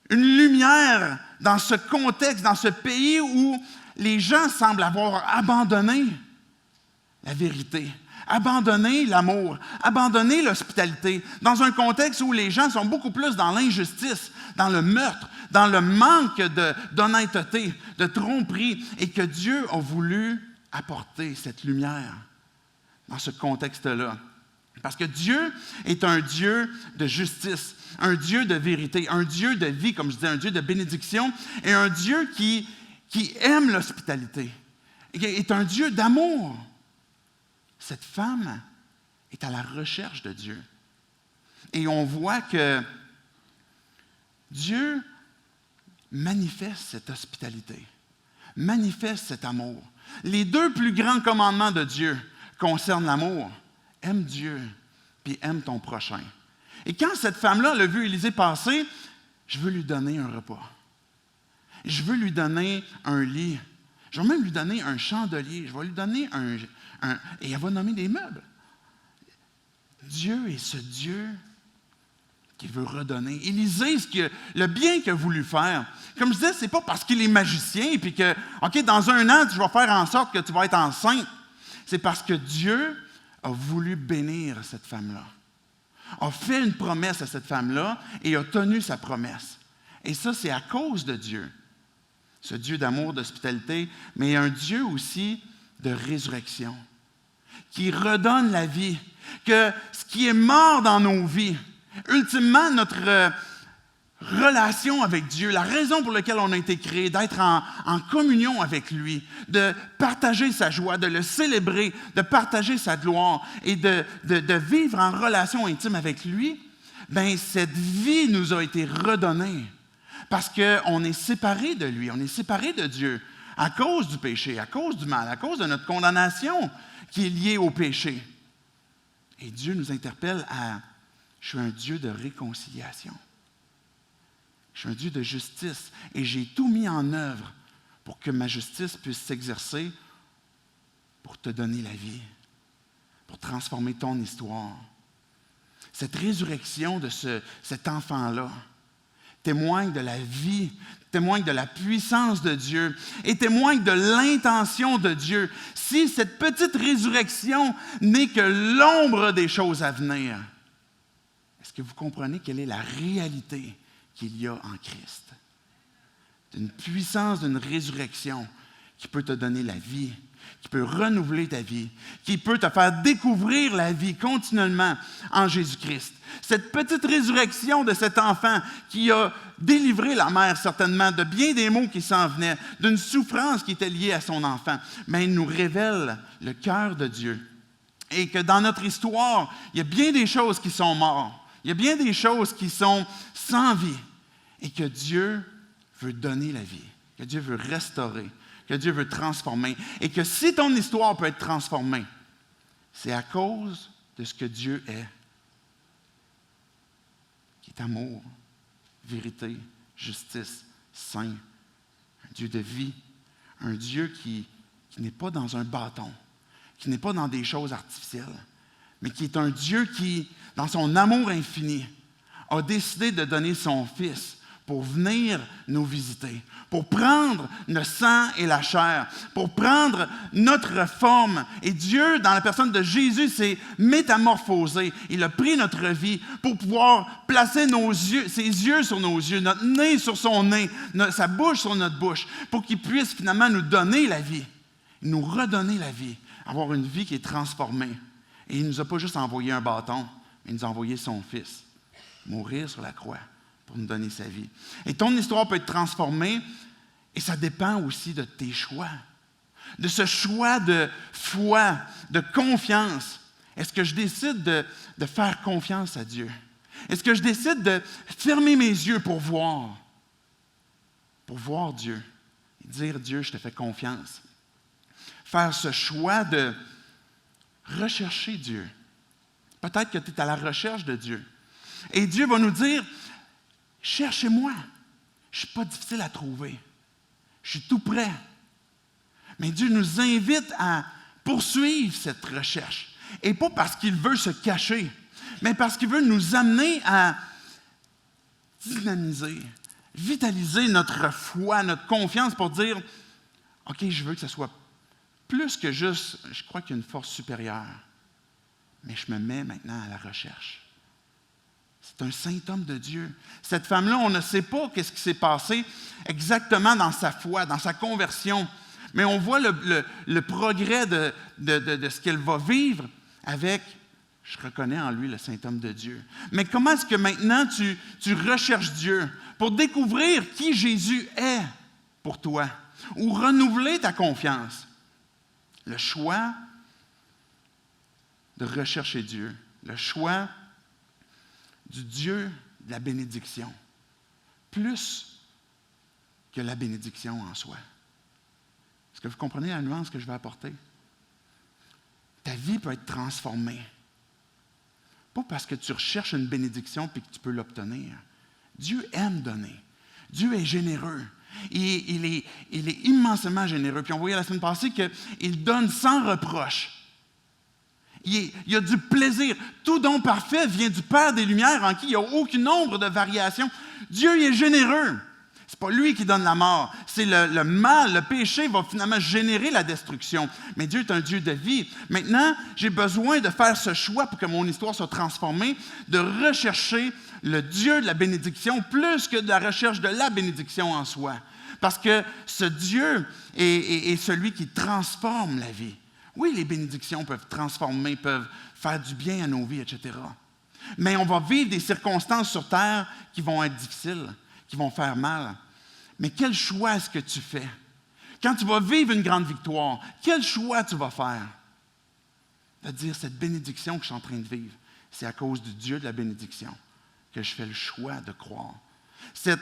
une lumière dans ce contexte, dans ce pays où les gens semblent avoir abandonné la vérité, abandonné l'amour, abandonné l'hospitalité, dans un contexte où les gens sont beaucoup plus dans l'injustice, dans le meurtre, dans le manque d'honnêteté, de tromperie, et que Dieu a voulu apporter cette lumière dans ce contexte-là. Parce que Dieu est un Dieu de justice, un Dieu de vérité, un Dieu de vie, comme je disais, un Dieu de bénédiction, et un Dieu qui aime l'hospitalité, et est un Dieu d'amour. Cette femme est à la recherche de Dieu. Et on voit que Dieu manifeste cette hospitalité, manifeste cet amour. Les deux plus grands commandements de Dieu concernent l'amour. Aime Dieu, puis aime ton prochain. Et quand cette femme-là a vu Élisée passer, je veux lui donner un repas. Je veux lui donner un lit. Je vais même lui donner un chandelier. Je vais lui donner et elle va nommer des meubles. Dieu est ce Dieu qui veut redonner. Élisée, le bien qu'il a voulu faire, comme je disais, c'est pas parce qu'il est magicien, puis que, OK, dans 1 an, tu vas faire en sorte que tu vas être enceinte. C'est parce que Dieu a voulu bénir cette femme-là, a fait une promesse à cette femme-là et a tenu sa promesse. Et ça, c'est à cause de Dieu. Ce Dieu d'amour, d'hospitalité, mais un Dieu aussi de résurrection, qui redonne la vie, que ce qui est mort dans nos vies, ultimement, notre relation avec Dieu, la raison pour laquelle on a été créé, d'être en communion avec lui, de partager sa joie, de le célébrer, de partager sa gloire et de vivre en relation intime avec lui, bien, cette vie nous a été redonnée parce qu'on est séparé de lui, on est séparé de Dieu à cause du péché, à cause du mal, à cause de notre condamnation qui est liée au péché. Et Dieu nous interpelle à « Je suis un Dieu de réconciliation. Je suis un Dieu de justice et j'ai tout mis en œuvre pour que ma justice puisse s'exercer pour te donner la vie, pour transformer ton histoire. » Cette résurrection de cet enfant-là témoigne de la vie, témoigne de la puissance de Dieu et témoigne de l'intention de Dieu. Si cette petite résurrection n'est que l'ombre des choses à venir, est-ce que vous comprenez quelle est la réalité qu'il y a en Christ? D'une puissance, d'une résurrection qui peut te donner la vie, qui peut renouveler ta vie, qui peut te faire découvrir la vie continuellement en Jésus-Christ. Cette petite résurrection de cet enfant qui a délivré la mère certainement de bien des maux qui s'en venaient, d'une souffrance qui était liée à son enfant, mais il nous révèle le cœur de Dieu. Et que dans notre histoire, il y a bien des choses qui sont mortes, il y a bien des choses qui sont sans vie. et que Dieu veut donner la vie, que Dieu veut restaurer, que Dieu veut transformer, et que si ton histoire peut être transformée, c'est à cause de ce que Dieu est, qui est amour, vérité, justice, saint, un Dieu de vie, un Dieu qui n'est pas dans un bâton, qui n'est pas dans des choses artificielles, mais qui est un Dieu qui, dans son amour infini, a décidé de donner son Fils pour venir nous visiter, pour prendre le sang et la chair, pour prendre notre forme. Et Dieu, dans la personne de Jésus, s'est métamorphosé. Il a pris notre vie pour pouvoir placer ses yeux sur nos yeux, notre nez sur son nez, sa bouche sur notre bouche, pour qu'il puisse finalement nous donner la vie, nous redonner la vie, avoir une vie qui est transformée. Et il ne nous a pas juste envoyé un bâton, mais il nous a envoyé son Fils, mourir sur la croix pour nous donner sa vie. Et ton histoire peut être transformée, et ça dépend aussi de tes choix, de ce choix de foi, de confiance. Est-ce que je décide de faire confiance à Dieu? Est-ce que je décide de fermer mes yeux pour voir Dieu et dire, Dieu, je te fais confiance? Faire ce choix de rechercher Dieu. Peut-être que tu es à la recherche de Dieu. Et Dieu va nous dire, cherchez-moi. Je ne suis pas difficile à trouver. Je suis tout prêt. Mais Dieu nous invite à poursuivre cette recherche. Et pas parce qu'il veut se cacher, mais parce qu'il veut nous amener à dynamiser, vitaliser notre foi, notre confiance pour dire, OK, je veux que ce soit plus que juste, je crois qu'il y a une force supérieure, mais je me mets maintenant à la recherche. C'est un saint homme de Dieu. Cette femme-là, on ne sait pas qu'est-ce qui s'est passé exactement dans sa foi, dans sa conversion, mais on voit le progrès de ce qu'elle va vivre avec, je reconnais en lui le saint homme de Dieu. Mais comment est-ce que maintenant tu recherches Dieu pour découvrir qui Jésus est pour toi ou renouveler ta confiance? Le choix de rechercher Dieu, le choix du Dieu de la bénédiction, plus que la bénédiction en soi. Est-ce que vous comprenez la nuance que je vais apporter? Ta vie peut être transformée. Pas parce que tu recherches une bénédiction et que tu peux l'obtenir. Dieu aime donner. Dieu est généreux. Il est immensément généreux. Puis on voyait la semaine passée qu'il donne sans reproche. Il y a du plaisir. Tout don parfait vient du Père des Lumières en qui il n'y a aucun nombre de variations. Dieu il est généreux. Ce n'est pas lui qui donne la mort. C'est le mal, le péché va finalement générer la destruction. Mais Dieu est un Dieu de vie. Maintenant, j'ai besoin de faire ce choix pour que mon histoire soit transformée, de rechercher le Dieu de la bénédiction plus que de la recherche de la bénédiction en soi. Parce que ce Dieu est celui qui transforme la vie. Oui, les bénédictions peuvent transformer, peuvent faire du bien à nos vies, etc. Mais on va vivre des circonstances sur terre qui vont être difficiles, qui vont faire mal. Mais quel choix est-ce que tu fais? Quand tu vas vivre une grande victoire, quel choix tu vas faire? De dire, cette bénédiction que je suis en train de vivre, c'est à cause du Dieu de la bénédiction que je fais le choix de croire. Cette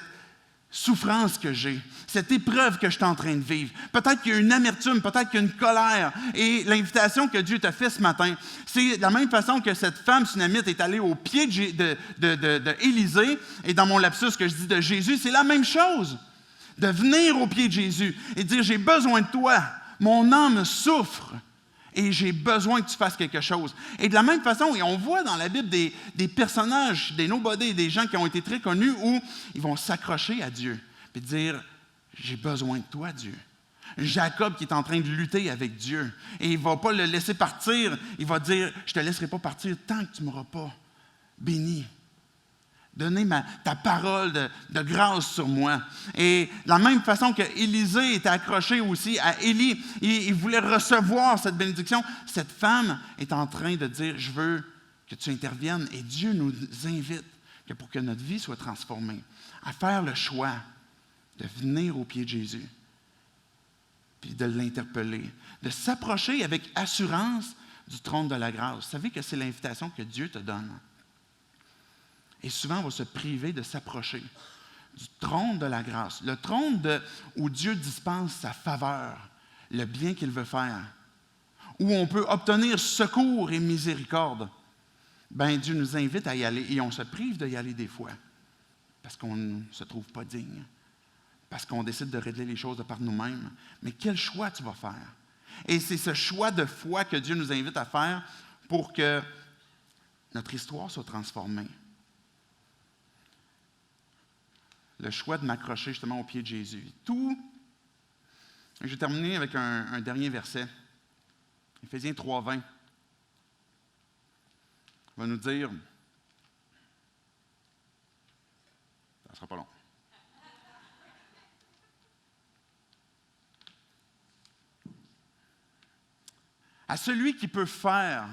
souffrance que j'ai, cette épreuve que je suis en train de vivre. Peut-être qu'il y a une amertume, peut-être qu'il y a une colère. Et l'invitation que Dieu t'a faite ce matin, c'est de la même façon que cette femme sunamite est allée au pied d'Élisée, et dans mon lapsus que je dis de Jésus, c'est la même chose. De venir au pied de Jésus et dire, j'ai besoin de toi, mon âme souffre. Et j'ai besoin que tu fasses quelque chose. Et de la même façon, et on voit dans la Bible des personnages, des nobody, des gens qui ont été très connus où ils vont s'accrocher à Dieu et dire, j'ai besoin de toi, Dieu. Jacob qui est en train de lutter avec Dieu et il ne va pas le laisser partir. Il va dire, je ne te laisserai pas partir tant que tu ne m'auras pas béni. Donnez ta parole de grâce sur moi. Et de la même façon que Élisée était accroché aussi à Élie, il voulait recevoir cette bénédiction. Cette femme est en train de dire, je veux que tu interviennes. Et Dieu nous invite, que pour que notre vie soit transformée, à faire le choix de venir au pied de Jésus, puis de l'interpeller, de s'approcher avec assurance du trône de la grâce. Vous savez que c'est l'invitation que Dieu te donne. Et souvent, on va se priver de s'approcher du trône de la grâce, le trône où Dieu dispense sa faveur, le bien qu'il veut faire, où on peut obtenir secours et miséricorde, ben Dieu nous invite à y aller et on se prive d'y aller des fois parce qu'on ne se trouve pas digne, parce qu'on décide de régler les choses de par nous-mêmes. Mais quel choix tu vas faire? Et c'est ce choix de foi que Dieu nous invite à faire pour que notre histoire soit transformée. Le choix de m'accrocher justement au pied de Jésus. Je vais terminer avec un dernier verset. Éphésiens 3:20. Il va nous dire, ça ne sera pas long. À celui qui peut faire,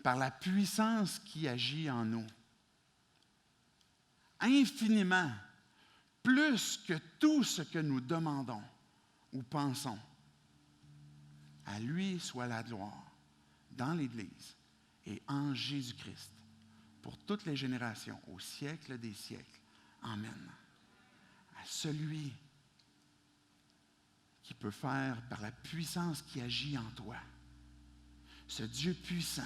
par la puissance qui agit en nous, infiniment, plus que tout ce que nous demandons ou pensons. À lui soit la gloire dans l'Église et en Jésus-Christ pour toutes les générations, au siècle des siècles. Amen. À celui qui peut faire par la puissance qui agit en toi. Ce Dieu puissant,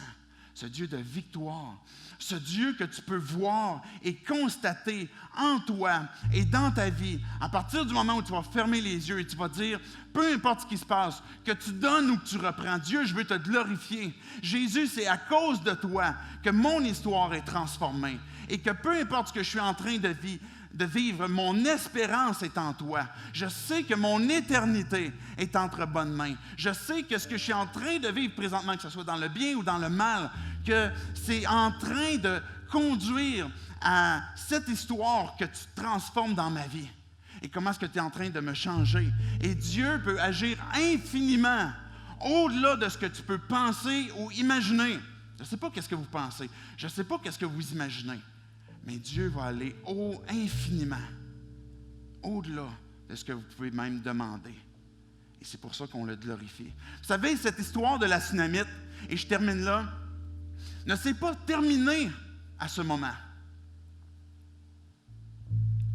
ce Dieu de victoire, ce Dieu que tu peux voir et constater en toi et dans ta vie, à partir du moment où tu vas fermer les yeux et tu vas dire, peu importe ce qui se passe, que tu donnes ou que tu reprends, Dieu, je veux te glorifier. Jésus, c'est à cause de toi que mon histoire est transformée et que peu importe ce que je suis en train de vivre, mon espérance est en toi. Je sais que mon éternité est entre bonnes mains. Je sais que ce que je suis en train de vivre présentement, que ce soit dans le bien ou dans le mal, que c'est en train de conduire à cette histoire que tu transformes dans ma vie. Et comment est-ce que tu es en train de me changer? Et Dieu peut agir infiniment au-delà de ce que tu peux penser ou imaginer. Je ne sais pas qu'est-ce que vous pensez. Je ne sais pas qu'est-ce que vous imaginez. Mais Dieu va aller infiniment, au-delà de ce que vous pouvez même demander. Et c'est pour ça qu'on le glorifie. Vous savez, cette histoire de la Sunamite, et je termine là, ne s'est pas terminée à ce moment.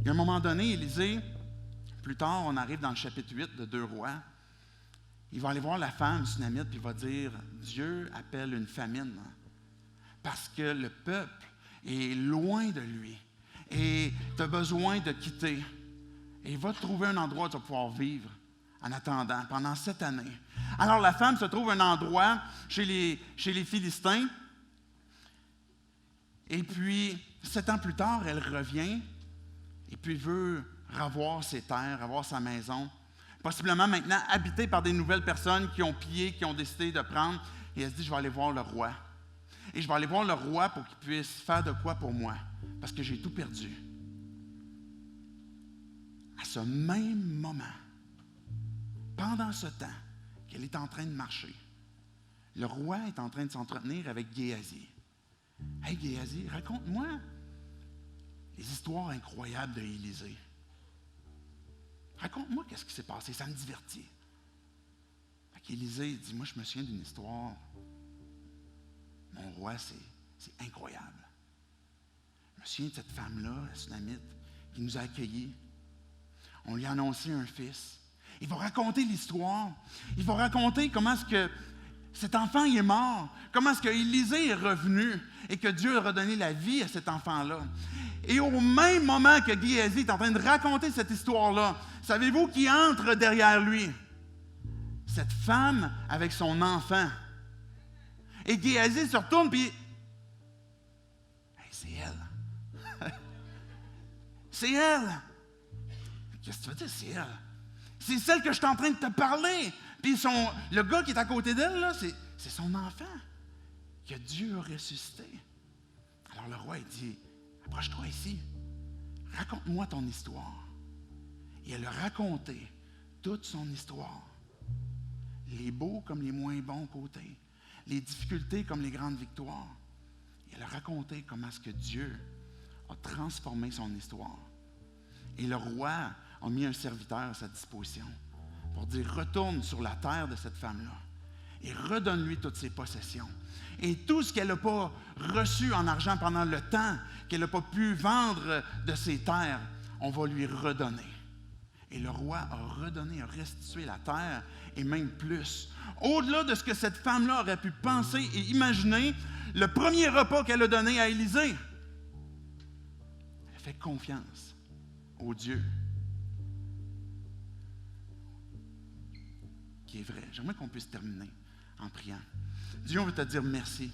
Il y a un moment donné, Élisée, plus tard, on arrive dans le chapitre 8 de 2 Rois, il va aller voir la femme Sunamite, puis il va dire, Dieu appelle une famine, parce que le peuple est loin de lui. Et tu as besoin de quitter. Et il va te trouver un endroit où tu vas pouvoir vivre en attendant, pendant 7 années. Alors la femme se trouve un endroit chez les Philistins. Et puis, 7 ans plus tard, elle revient. Et puis, veut revoir ses terres, revoir sa maison. Possiblement maintenant habitée par des nouvelles personnes qui ont pillé, qui ont décidé de prendre. Et elle se dit, je vais aller voir le roi. Et je vais aller voir le roi pour qu'il puisse faire de quoi pour moi, parce que j'ai tout perdu. À ce même moment, pendant ce temps qu'elle est en train de marcher, le roi est en train de s'entretenir avec Géasi. « Hey Géasi, raconte-moi les histoires incroyables d'Élisée. Raconte-moi qu'est-ce qui s'est passé, ça me divertit. » Fait qu'Élisée dit, « Moi, je me souviens d'une histoire. Mon roi, c'est incroyable. Je me souviens de cette femme-là, la Sunamite, qui nous a accueillis. On lui a annoncé un fils. Il va raconter l'histoire. Il va raconter comment est-ce que cet enfant est mort, comment est-ce qu'Élisée est revenu et que Dieu a redonné la vie à cet enfant-là. Et au même moment que Géasi est en train de raconter cette histoire-là, savez-vous qui entre derrière lui? Cette femme avec son enfant. Et Géasi se retourne, puis hey, c'est elle. C'est elle. Qu'est-ce que tu veux dire, c'est elle? C'est celle que je suis en train de te parler. Puis le gars qui est à côté d'elle, là, c'est son enfant que Dieu a ressuscité. Alors le roi, il dit, approche-toi ici. Raconte-moi ton histoire. Et elle a raconté toute son histoire. Les beaux comme les moins bons côtés. Les difficultés comme les grandes victoires. Et elle a raconté comment est-ce que Dieu a transformé son histoire. Et le roi a mis un serviteur à sa disposition pour dire, retourne sur la terre de cette femme-là et redonne-lui toutes ses possessions. Et tout ce qu'elle n'a pas reçu en argent pendant le temps qu'elle n'a pas pu vendre de ses terres, on va lui redonner. Et le roi a redonné, a restitué la terre, et même plus. Au-delà de ce que cette femme-là aurait pu penser et imaginer, le premier repas qu'elle a donné à Élisée, elle fait confiance au Dieu qui est vrai. J'aimerais qu'on puisse terminer en priant. Dieu, on veut te dire merci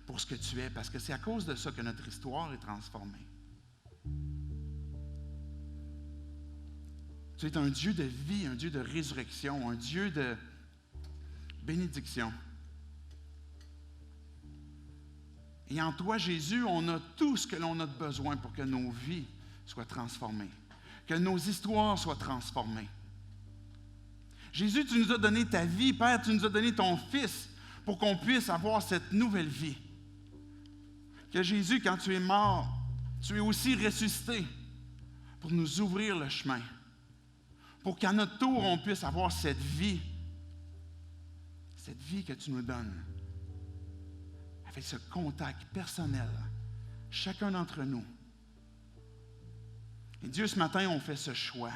pour ce que tu es, parce que c'est à cause de ça que notre histoire est transformée. Tu es un Dieu de vie, un Dieu de résurrection, un Dieu de bénédiction. Et en toi, Jésus, on a tout ce que l'on a de besoin pour que nos vies soient transformées, que nos histoires soient transformées. Jésus, tu nous as donné ta vie, Père, tu nous as donné ton Fils pour qu'on puisse avoir cette nouvelle vie. Que Jésus, quand tu es mort, tu es aussi ressuscité pour nous ouvrir le chemin, pour qu'à notre tour, on puisse avoir cette vie que tu nous donnes, avec ce contact personnel, chacun d'entre nous. Et Dieu, ce matin, on fait ce choix.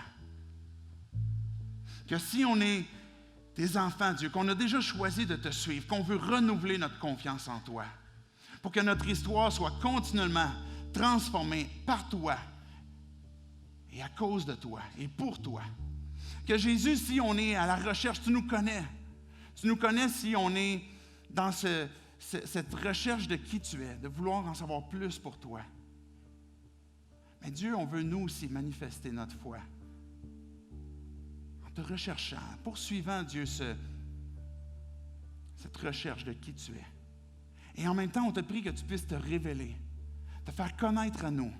Que si on est tes enfants, Dieu, qu'on a déjà choisi de te suivre, qu'on veut renouveler notre confiance en toi, pour que notre histoire soit continuellement transformée par toi et à cause de toi et pour toi. Que Jésus, si on est à la recherche, tu nous connais. Tu nous connais si on est dans cette recherche de qui tu es, de vouloir en savoir plus pour toi. Mais Dieu, on veut nous aussi manifester notre foi. En te recherchant, en poursuivant, Dieu, cette recherche de qui tu es. Et en même temps, on te prie que tu puisses te révéler, te faire connaître à nous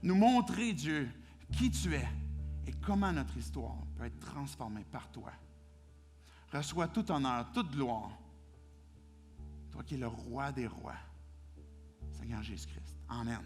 montrer, Dieu, qui tu es et comment notre histoire peut être transformée par toi. Reçois tout honneur, toute gloire, toi qui es le roi des rois, Seigneur Jésus-Christ. Amen.